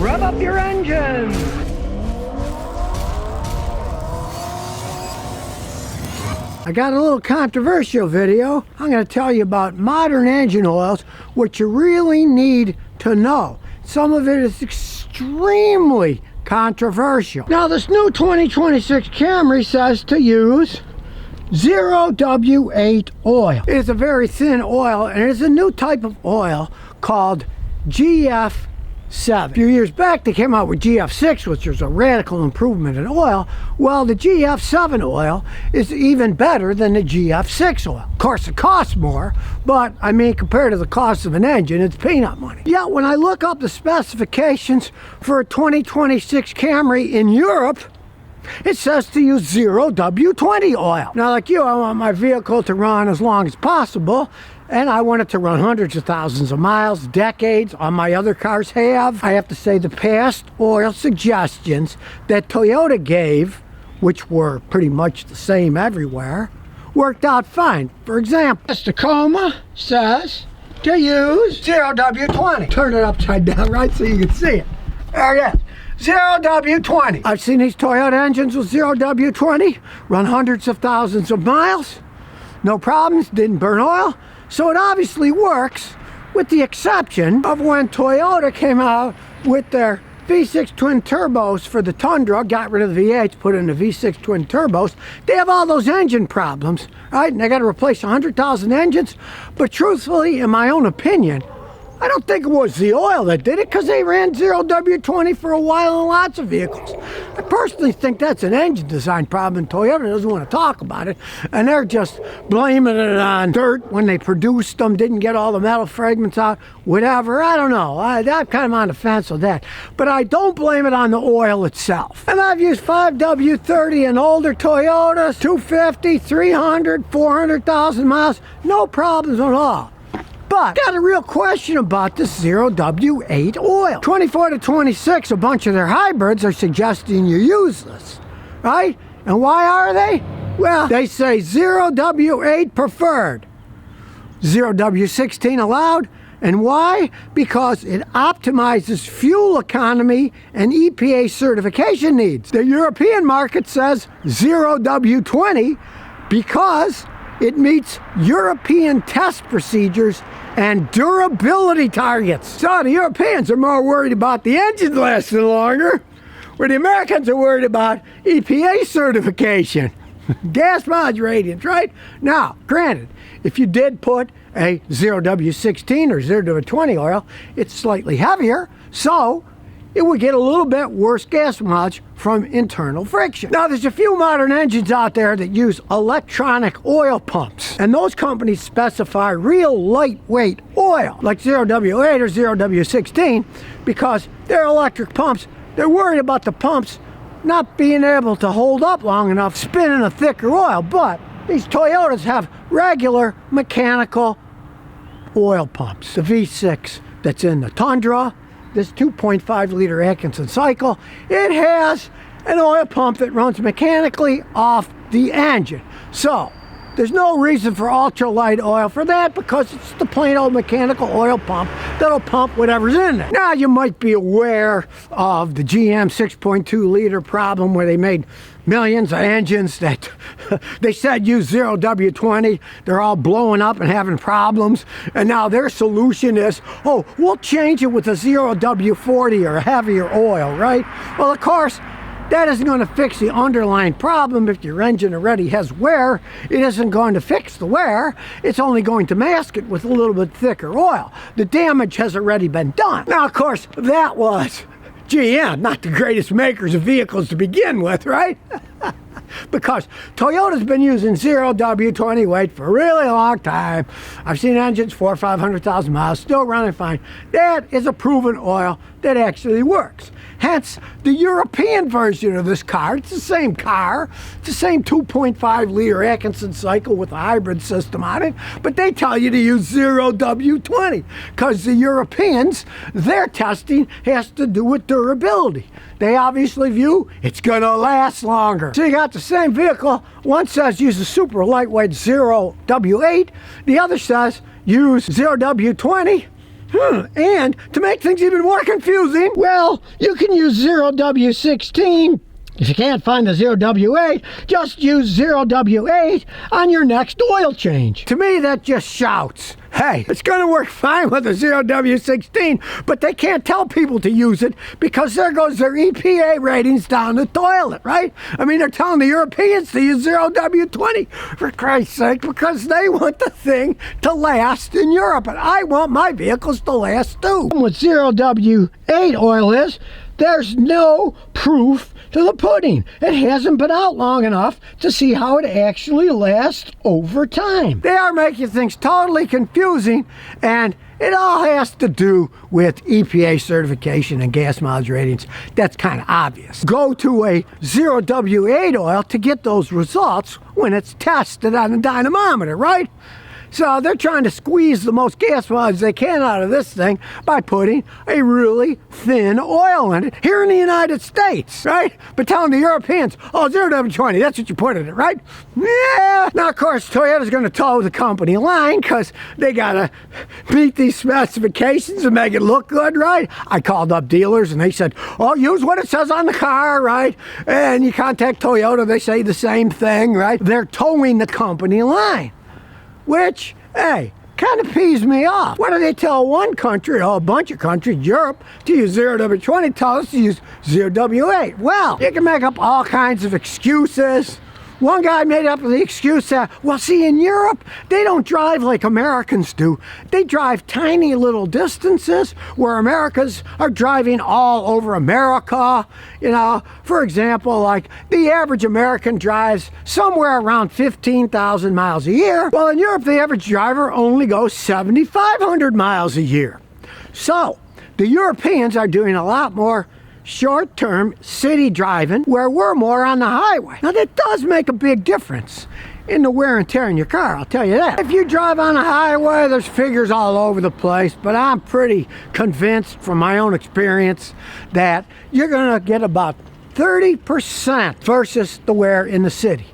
Rev up your engines! I got a little controversial video. I'm going to tell you about modern engine oils, what you really need to know. Some of it is extremely controversial. Now, this new 2026 Camry says to use 0W8 oil. It is a very thin oil, and it is a new type of oil called GF7. A few years back, they came out with GF6, which was a radical improvement in oil. Well, the GF7 oil is even better than the GF6 oil. Of course, it costs more, but I mean, compared to the cost of an engine, it's peanut money. Yet, when I look up the specifications for a 2026 Camry in Europe, it says to use 0W20 oil. Now, like you, I want my vehicle to run as long as possible, and I want it to run hundreds of thousands of miles, decades. All my other cars have. I have to say the past oil suggestions that Toyota gave, which were pretty much the same everywhere, worked out fine. For example, this Tacoma says to use 0W20. Turn it upside down, right, so you can see it. There it is. 0W20. I've seen these Toyota engines with 0W20 run hundreds of thousands of miles. No problems, didn't burn oil. So it obviously works, with the exception of when Toyota came out with their V6 twin turbos for the Tundra, got rid of the V8s, put in the V6 twin turbos. They have all those engine problems, right? And they got to replace 100,000 engines. But truthfully, in my own opinion, I don't think it was the oil that did it, because they ran 0W20 for a while in lots of vehicles. I personally think that's an engine design problem, and Toyota doesn't want to talk about it, and they're just blaming it on dirt when they produced them, didn't get all the metal fragments out, whatever. I don't know. I'm kind of on the fence with that. But I don't blame it on the oil itself. And I've used 5W30 and older Toyotas, 250, 300, 400,000 miles, no problems at all. But got a real question about this 0W8 oil. 24 to 26, a bunch of their hybrids are suggesting you use this, right? And why are they? Well, they say 0W8 preferred, 0W16 allowed. And why? Because it optimizes fuel economy and EPA certification needs. The European market says 0W20 because it meets European test procedures and durability targets. So the Europeans are more worried about the engine lasting longer, where the Americans are worried about EPA certification. Gas mileage ratings, right? Now, granted, if you did put a 0W16 or 0W20 oil, it's slightly heavier, so it would get a little bit worse gas mileage from internal friction. Now, there's a few modern engines out there that use electronic oil pumps, and those companies specify real lightweight oil, like 0W8 or 0W16, because they're electric pumps. They're worried about the pumps not being able to hold up long enough spinning a thicker oil. But these Toyotas have regular mechanical oil pumps. The V6 that's in the Tundra, this 2.5 liter Atkinson cycle, it has an oil pump that runs mechanically off the engine. So there's no reason for ultralight oil for that, because it's the plain old mechanical oil pump that'll pump whatever's in there. Now, you might be aware of the GM 6.2 liter problem, where they made millions of engines that they said use 0W20. They're all blowing up and having problems. And now their solution is, oh, we'll change it with a 0W40 or a heavier oil, right? Well, of course, that isn't going to fix the underlying problem. If your engine already has wear, it isn't going to fix the wear. It's only going to mask it with a little bit thicker oil. The damage has already been done. Now, of course, that was GM, not the greatest makers of vehicles to begin with, right? Because Toyota's been using 0W20 weight for a really long time. I've seen engines 400,000 or 500,000 miles, still running fine. That is a proven oil that actually works. Hence, the European version of this car, it's the same car, it's the same 2.5 liter Atkinson cycle with a hybrid system on it, but they tell you to use 0W20, because the Europeans, their testing has to do with durability. They obviously view it's gonna last longer. So you got the same vehicle, one says use a super lightweight 0W8, the other says use 0W20, And to make things even more confusing, well, you can use 0W16. If you can't find the 0W8, just use 0W8 on your next oil change. To me, that just shouts, hey, it's going to work fine with the 0W16, but they can't tell people to use it because there goes their EPA ratings down the toilet, right? I mean, they're telling the Europeans to use 0W20, for Christ's sake, because they want the thing to last in Europe, and I want my vehicles to last too. What 0W8 oil is, there's no proof to the pudding. It hasn't been out long enough to see how it actually lasts over time. They are making things totally confusing, and it all has to do with EPA certification and gas mileage ratings. That's kind of obvious. Go to a 0W8 oil to get those results when it's tested on a dynamometer, right? So they're trying to squeeze the most gas mileage they can out of this thing by putting a really thin oil in it here in the United States, right? But telling the Europeans, oh, 0W20, that's what you put in it, right? Yeah. Now, of course, Toyota's going to toe the company line because they got to meet these specifications and make it look good, right? I called up dealers and they said, oh, use what it says on the car, right? And you contact Toyota, they say the same thing, right? They're towing the company line. Which, hey, kind of pees me off. Why do they tell one country, or a bunch of countries, Europe, to use 0W20, tell us to use 0W8? Well, you can make up all kinds of excuses. One guy made up the excuse that, well, see, in Europe, they don't drive like Americans do. They drive tiny little distances where Americans are driving all over America. You know, for example, like the average American drives somewhere around 15,000 miles a year. Well, in Europe, the average driver only goes 7,500 miles a year. So the Europeans are doing a lot more short-term city driving where we're more on the highway. Now that does make a big difference in the wear and tear in your car, I'll tell you that. If you drive on a highway, there's figures all over the place, but I'm pretty convinced from my own experience that you're gonna get about 30% versus the wear in the city.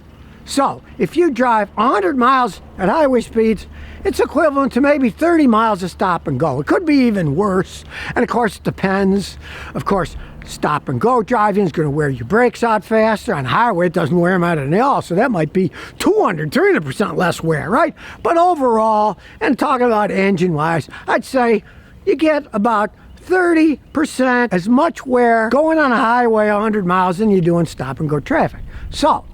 So if you drive 100 miles at highway speeds, it's equivalent to maybe 30 miles of stop and go. It could be even worse. And of course, it depends. Of course, stop and go driving is going to wear your brakes out faster. On the highway, it doesn't wear them out at all. So that might be 200, 300% less wear, right? But overall, and talking about engine-wise, I'd say you get about 30% as much wear going on a highway 100 miles than you do in stop and go traffic. So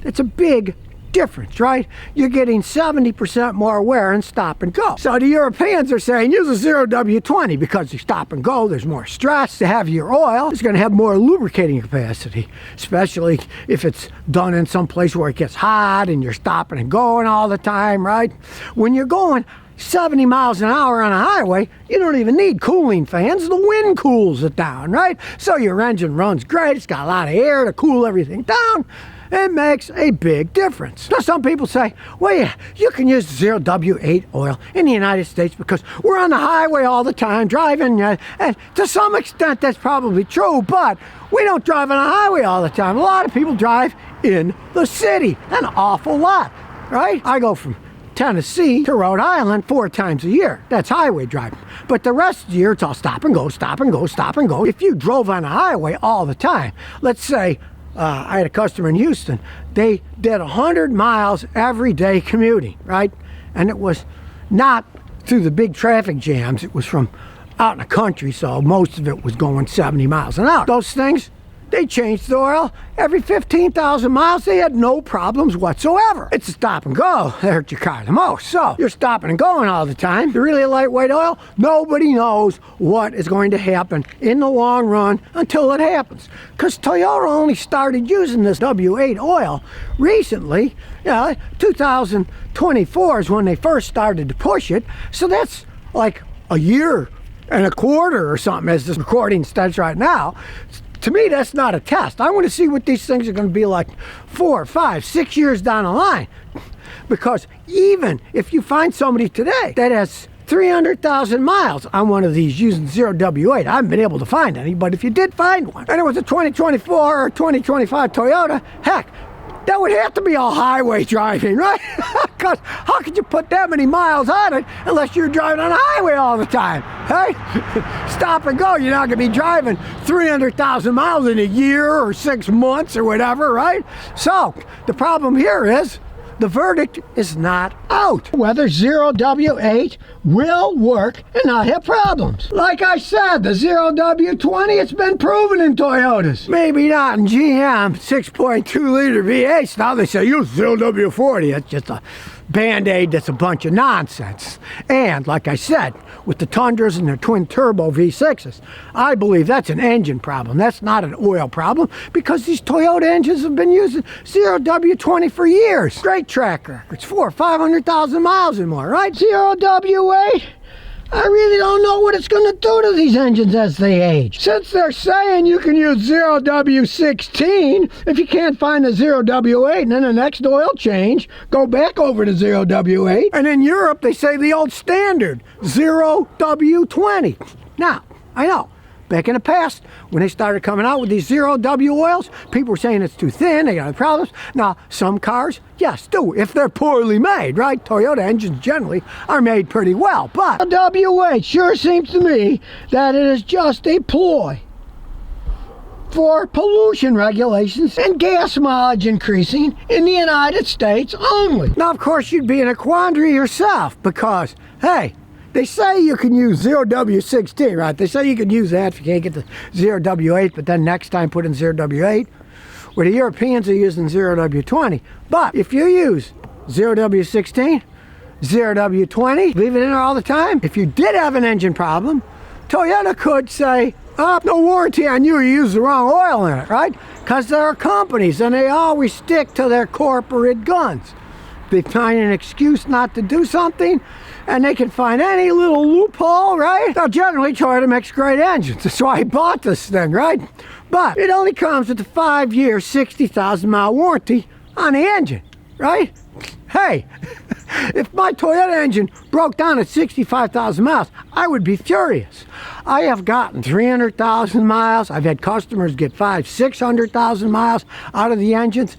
it's a big difference, right? You're getting 70% more wear in stop and go. So the Europeans are saying use a 0W20 because you stop and go, there's more stress. To have your oil, it's going to have more lubricating capacity, especially if it's done in some place where it gets hot and you're stopping and going all the time, right? When you're going 70 miles an hour on a highway, you don't even need cooling fans. The wind cools it down, right? So your engine runs great. It's got a lot of air to cool everything down. It makes a big difference. Now, some people say, well, yeah, you can use 0W8 oil in the United States because we're on the highway all the time driving. And to some extent, that's probably true, but we don't drive on a highway all the time. A lot of people drive in the city, an awful lot, right? I go from Tennessee to Rhode Island 4 times a year. That's highway driving. But the rest of the year, it's all stop and go, stop and go, stop and go. If you drove on a highway all the time, let's say, I had a customer in Houston. They did 100 miles every day commuting, right? And it was not through the big traffic jams. It was from out in the country, so most of it was going 70 miles an hour. Those things, they changed the oil every 15,000 miles. They had no problems whatsoever. It's a stop and go that hurt your car the most. So you're stopping and going all the time. You're really lightweight oil. Nobody knows what is going to happen in the long run until it happens. Because Toyota only started using this W8 oil recently. 2024 is when they first started to push it. So that's like a year and a quarter or something as this recording stands right now. To me, that's not a test. I want to see what these things are going to be like 4, 5, 6 years down the line. Because even if you find somebody today that has 300,000 miles on one of these using 0W8, I haven't been able to find any, but if you did find one, and it was a 2024 or 2025 Toyota, heck, that would have to be all highway driving, right? Because how could you put that many miles on it unless you're driving on a highway all the time, right? Stop and go. You're not going to be driving 300,000 miles in a year or 6 months or whatever, right? So the problem here is the verdict is not out whether 0W8 will work and not have problems. Like I said, the 0W20, it's been proven in Toyotas. Maybe not in GM 6.2 liter V8s. Now they say use 0W40. That's just a Band-Aid that's a bunch of nonsense. And like I said, with the Tundras and their twin turbo V6s, I believe that's an engine problem. That's not an oil problem, because these Toyota engines have been using 0W20 for years. Great track records, 400,000 or 500,000 miles or more, right? 0W8, I really don't know what it's going to do to these engines as they age. Since they're saying you can use 0W16 if you can't find the 0W8, and then the next oil change, go back over to 0W8. And in Europe, they say the old standard, 0W20. Now, I know, back in the past, when they started coming out with these 0W oils, people were saying it's too thin, they got problems. Now, some cars, yes, do, if they're poorly made, right? Toyota engines generally are made pretty well, but W8 sure seems to me that it is just a ploy for pollution regulations and gas mileage increasing in the United States only. Now, of course, you'd be in a quandary yourself, because, hey, they say you can use 0W16, right? They say you can use that if you can't get the 0W8, but then next time put in 0W8. Where the Europeans are using 0W20. But if you use 0W16, 0W20, leave it in there all the time, if you did have an engine problem, Toyota could say, oh, no warranty on you, you used the wrong oil in it, right? Because there are companies, and they always stick to their corporate guns. They find an excuse not to do something, and they can find any little loophole, right? Now, generally, Toyota makes great engines. That's why I bought this thing, right? But it only comes with a 5-year, 60,000-mile warranty on the engine, right? Hey, if my Toyota engine broke down at 65,000 miles, I would be furious. I have gotten 300,000 miles. I've had customers get 500,000, 600,000 miles out of the engines.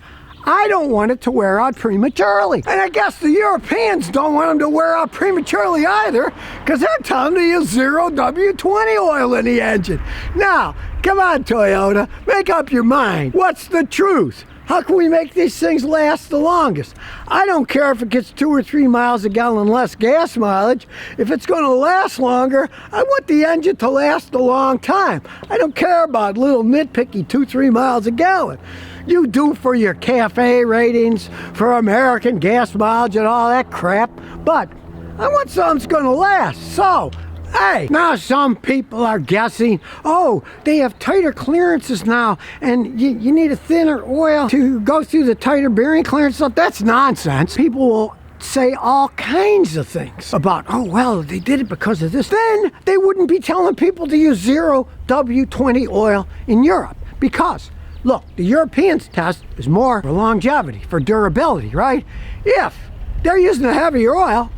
I don't want it to wear out prematurely. And I guess the Europeans don't want them to wear out prematurely either, because they're telling them to use 0W20 oil in the engine. Now, come on, Toyota, make up your mind. What's the truth? How can we make these things last the longest? I don't care if it gets 2 or 3 miles a gallon less gas mileage. If it's going to last longer, I want the engine to last a long time. I don't care about little nitpicky 2, 3 miles a gallon. You do for your cafe ratings, for American gas mileage and all that crap, but I want something that's going to last. So, hey, now some people are guessing, oh, they have tighter clearances now, and you need a thinner oil to go through the tighter bearing clearance stuff. That's nonsense. People will say all kinds of things about, oh, well, they did it because of this. Then they wouldn't be telling people to use 0W20 oil in Europe, because look, the Europeans' test is more for longevity, for durability, right? If they're using a heavier oil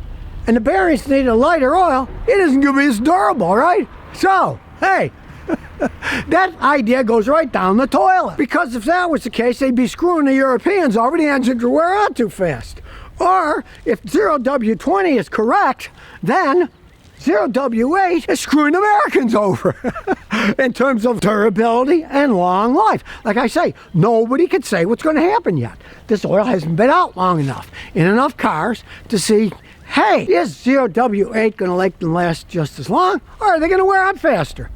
and the bearings need a lighter oil, it isn't going to be as durable, right? So, hey, that idea goes right down the toilet. Because if that was the case, they'd be screwing the Europeans over. The engines would wear out too fast. Or, if 0W20 is correct, then 0W8 is screwing Americans over in terms of durability and long life. Like I say, nobody can say what's going to happen yet. This oil hasn't been out long enough in enough cars to see, hey, is 0W8 going to make them last just as long, or are they going to wear out faster?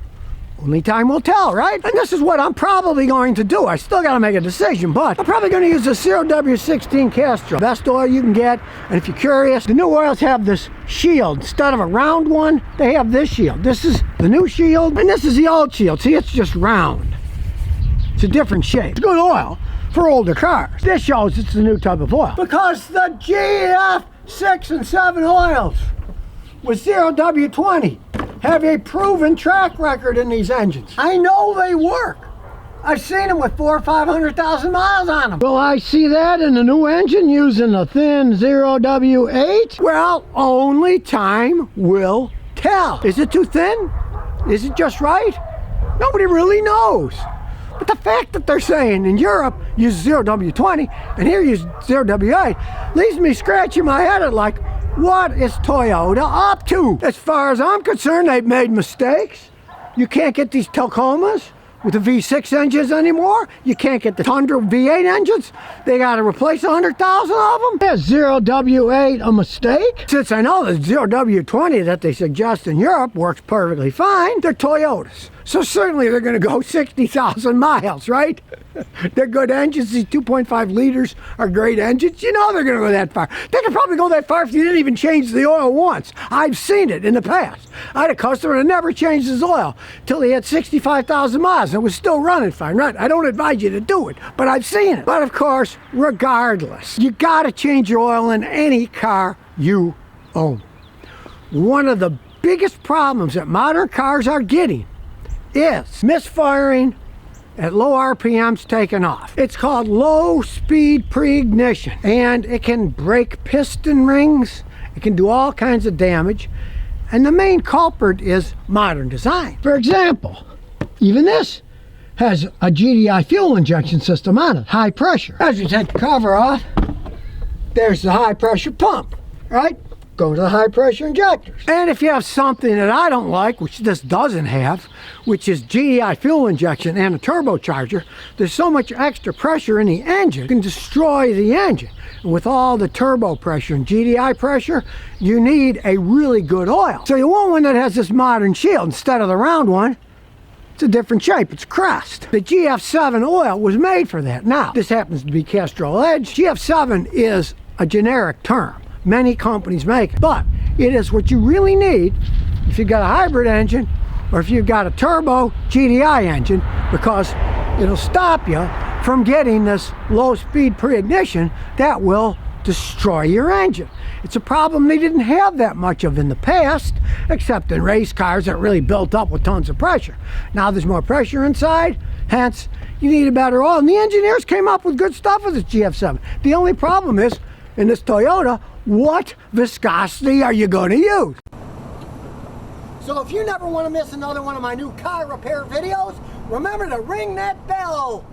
Only time will tell, right? And this is what I'm probably going to do. I still got to make a decision, but I'm probably going to use the 0W16 Castro. Best oil you can get. And if you're curious, the new oils have this shield. Instead of a round one, they have this shield. This is the new shield, and this is the old shield. See, it's just round. It's a different shape. It's good oil for older cars. This shows it's the new type of oil. Because the GF6 and 7 oils with 0W20 have a proven track record in these engines. I know they work. I've seen them with 400,000 or 500,000 miles on them. Will I see that in a new engine using a thin 0W8? Well, only time will tell. Is it too thin? Is it just right? Nobody really knows. But the fact that they're saying in Europe use 0W20 and here use 0W8 leaves me scratching my head at like, what is Toyota up to? As far as I'm concerned, they've made mistakes. You can't get these Tacomas with the V6 engines anymore. You can't get the Tundra V8 engines. They got to replace 100,000 of them. Is 0W8 a mistake? Since I know the 0W20 that they suggest in Europe works perfectly fine, they're Toyotas. So certainly they're going to go 60,000 miles, right? They're good engines. These 2.5 liters are great engines. You know they're going to go that far. They could probably go that far if you didn't even change the oil once. I've seen it in the past. I had a customer that never changed his oil till he had 65,000 miles and it was still running fine, right? I don't advise you to do it, but I've seen it. But of course, regardless, you got to change your oil in any car you own. One of the biggest problems that modern cars are getting is misfiring at low RPMs taking off. It's called low speed pre-ignition, and it can break piston rings. It can do all kinds of damage, and the main culprit is modern design. For example, even this has a GDI fuel injection system on it, high pressure. As you take the cover off, there's the high pressure pump, right? Go to the high pressure injectors. And if you have something that I don't like, which this doesn't have, which is GDI fuel injection and a turbocharger, there's so much extra pressure in the engine, it can destroy the engine. And with all the turbo pressure and GDI pressure, you need a really good oil. So you want one that has this modern shield instead of the round one. It's a different shape, it's crest. The GF7 oil was made for that. Now, this happens to be Castrol Edge. GF7 is a generic term. Many companies make it, but it is what you really need if you've got a hybrid engine or if you've got a turbo GDI engine, because it'll stop you from getting this low speed pre-ignition that will destroy your engine. It's a problem they didn't have that much of in the past, except in race cars that really built up with tons of pressure. Now there's more pressure inside, hence you need a better oil. And the engineers came up with good stuff with this GF7. The only problem is, in this Toyota, what viscosity are you going to use? So if you never want to miss another one of my new car repair videos, remember to ring that bell.